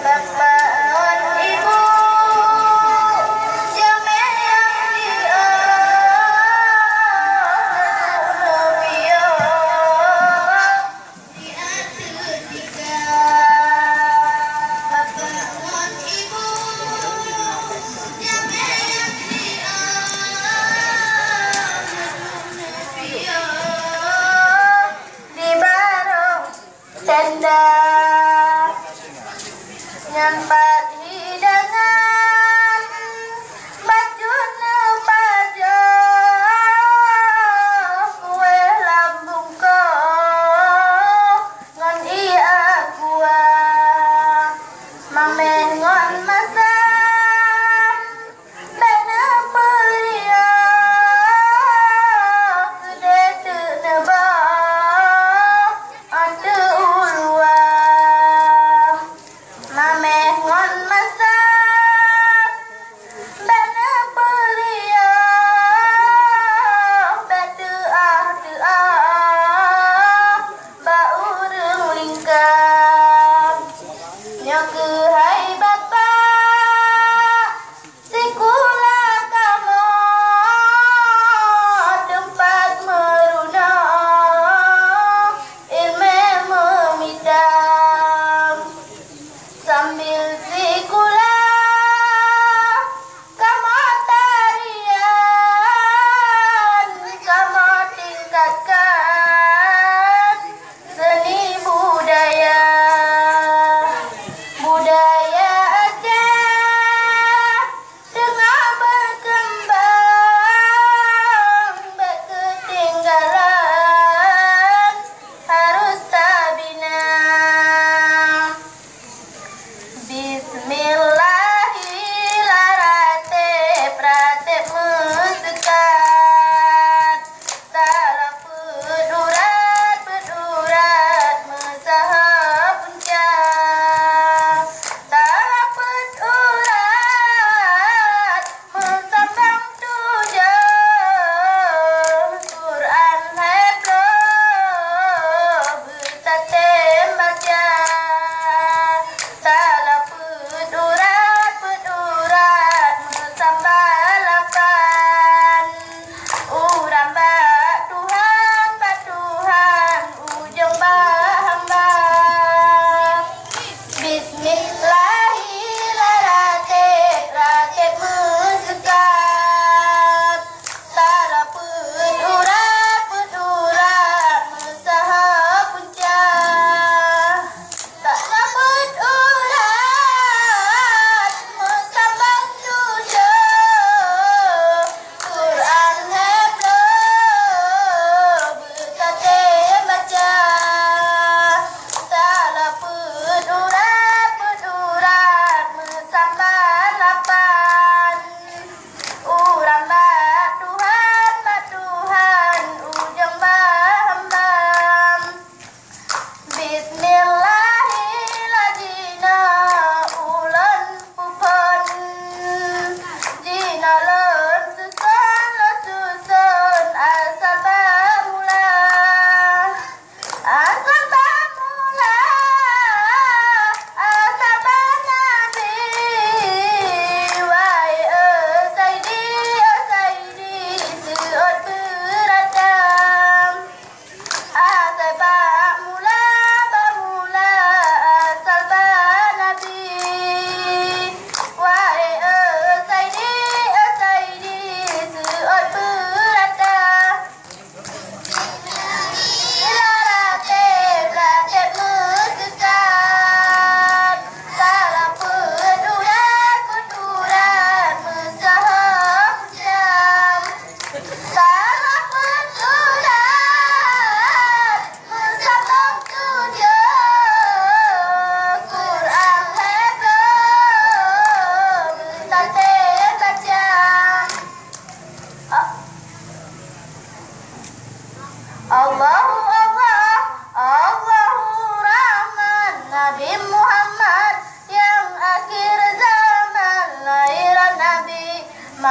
Bapak non ibu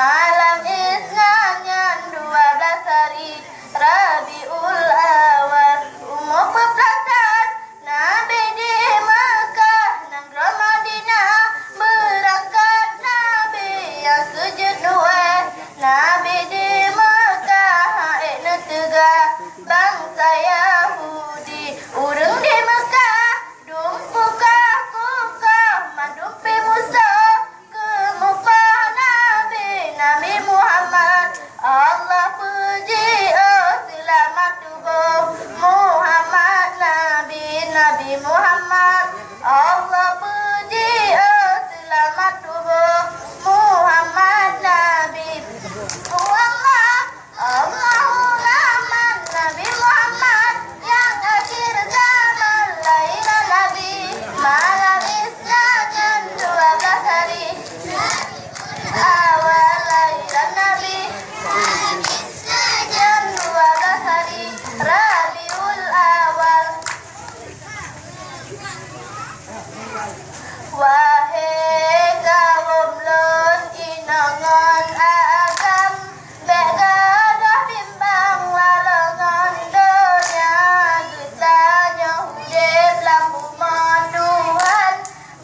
malam Isnin yang 12 hari Rabiul Awal. Umur perpelatihan Nabi di Mekah, Negeri Madinah berangkat Nabi yang sujud dua. Nabi di Mekah ikna tegak bangsa Yahudi. Urang di Mekah dumpukah kukah mandumpi Musa ke Mekah Nabi Muhammad. Allah puji selamat tubuh Muhammad Nabi Muhammad. Allah puji selamat tubuh Muhammad Nabi. Allahu Rahman Nabi Muhammad yang akhir zaman lahiran Nabi. Malam Isnin 12 hari awal lahiran Nabi. Malam Isnin 12 hari Rabiul Awal. Wahai kaum lun inangan agam, begadah bimbang lalangan dunia. Getanya hudib lampu Tuhan,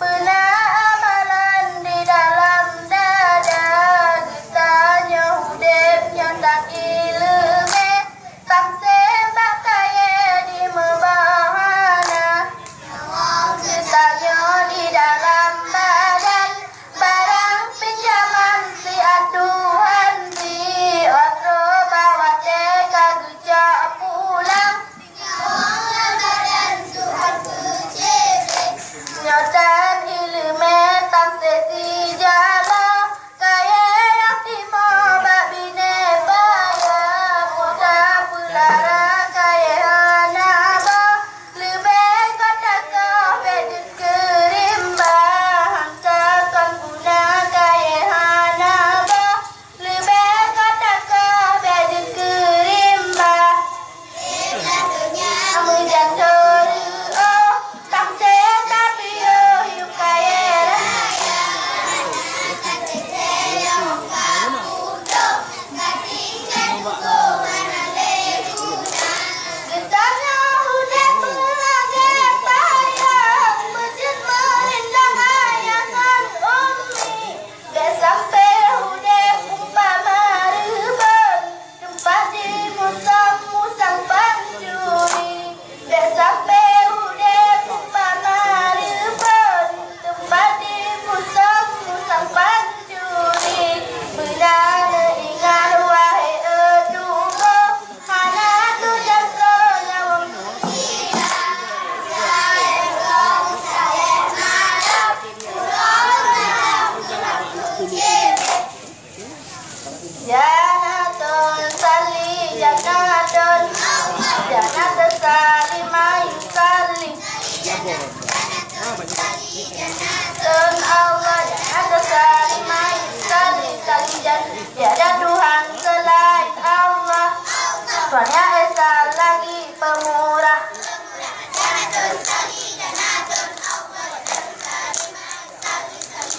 benar amalan di dalam dada. Getanya hudib yang tak ilmu, tak sembah kaya di membahana. Getanya di dalam badan, barang pinjaman si Tuhan. Si otro bawa teka gejak pulang, nyotan ilmu tak sesi jala. Kaya yang timo bak bine baya, putra pulara kaya naba. Lebih kata kau bedut kerimba, hantarkan guna kaya naba. Lebih kata kau bedut kerimba. Menjatuh tak tapi hidup kaya raya. Getahnya udah pelagi payah, masjid merindang ayakan umi. Dah sampai udah umpama riban, tempat di musang pancuri. Dah sampai udah umpama riban, tempat di musang pancuri. Benar ingat wahai edugo, hana tu jasanya wong Janatun sali janatun, janatun sali mayu sali. Janatun Allah janatun sali mayu sali. Sali tiada Tuhan selain Allah, Tuhannya Esa lagi pemurah. Janatun sali janatun Allah janatun sali mayu sali.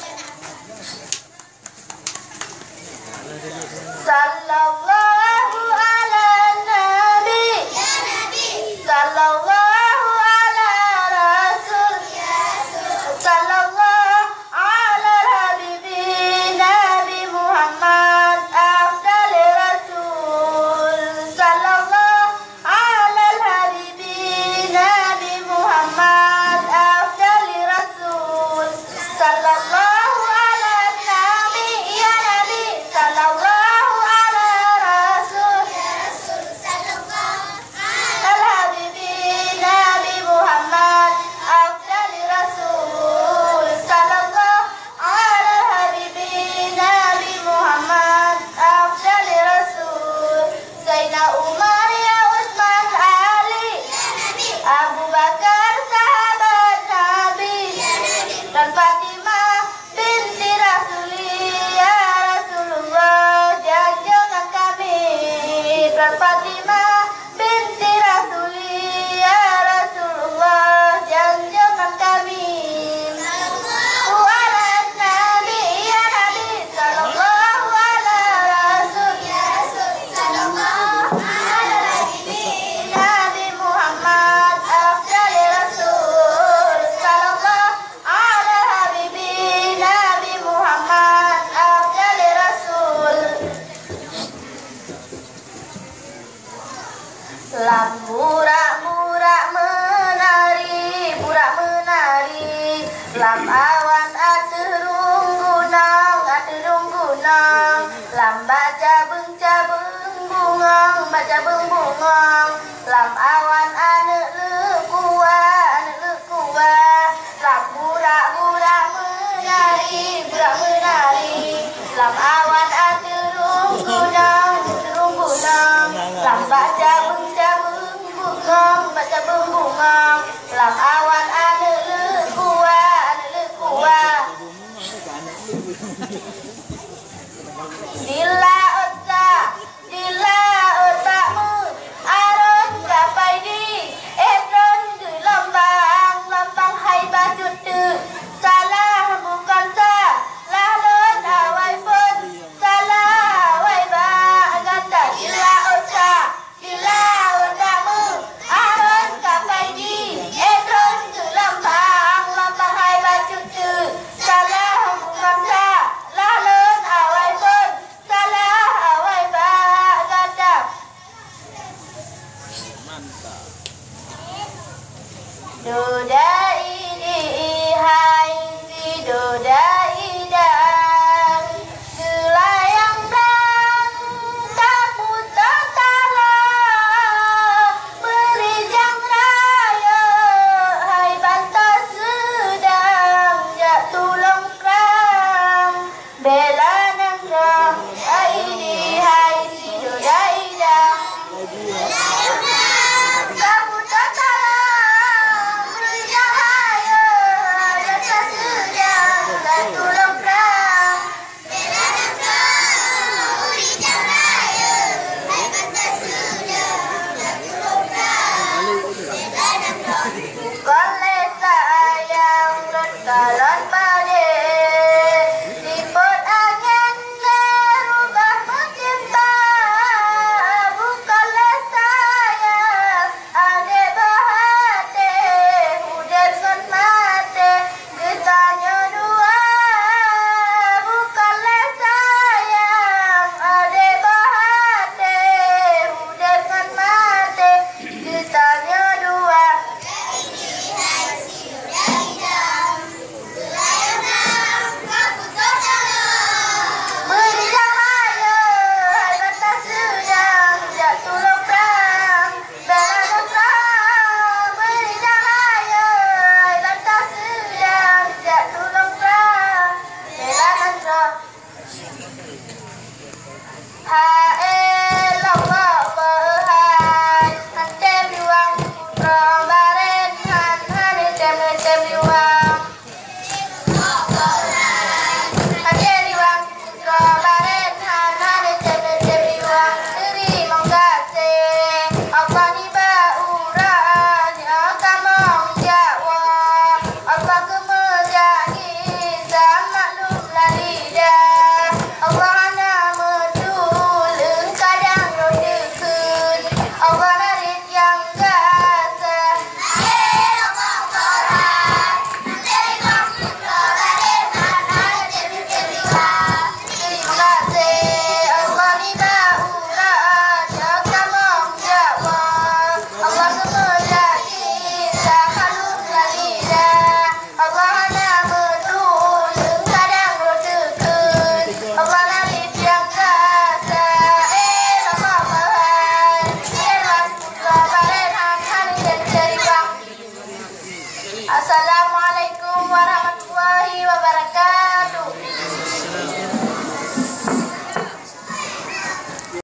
Sallallahu ala nabi, ya nabi. Sallallahu ala rasul, ya rasul. Sallallahu ala habibi Nabi Muhammad afdal rasul. Sallallahu ala habibi Nabi Muhammad afdal rasul. Sallallahu ala nabi, ya nabi. Sallallahu ala lambat cabung bungong lam awan ane le kuwa lam burak menari lam awan aturung gunung lambat cabung bungong lam awan ane le kuwa Dila otakmu aron gapai di Ebron gửi lambang hai ba chut tu salah bukan salah lớn awai pun salah awai ba kata dila otakmu aron gapai di Ebron gửi lambang hai ba chut tu salah bukan salah lớn awai pun salah awai ba kata Dodai hai di dodai dan selayang dan kamu tetala berijang raya hai bantas sedang jatuh longkrang bela nangkrang hai di dodai dan kamu tetala Galon pade liput angin berubah mencinta bukanlah saya adik bahate hujan ngon mate getahnya dua bukanlah saya adik bahate hujan ngon mate getahnya dua Assalamualaikum warahmatullahi wabarakatuh.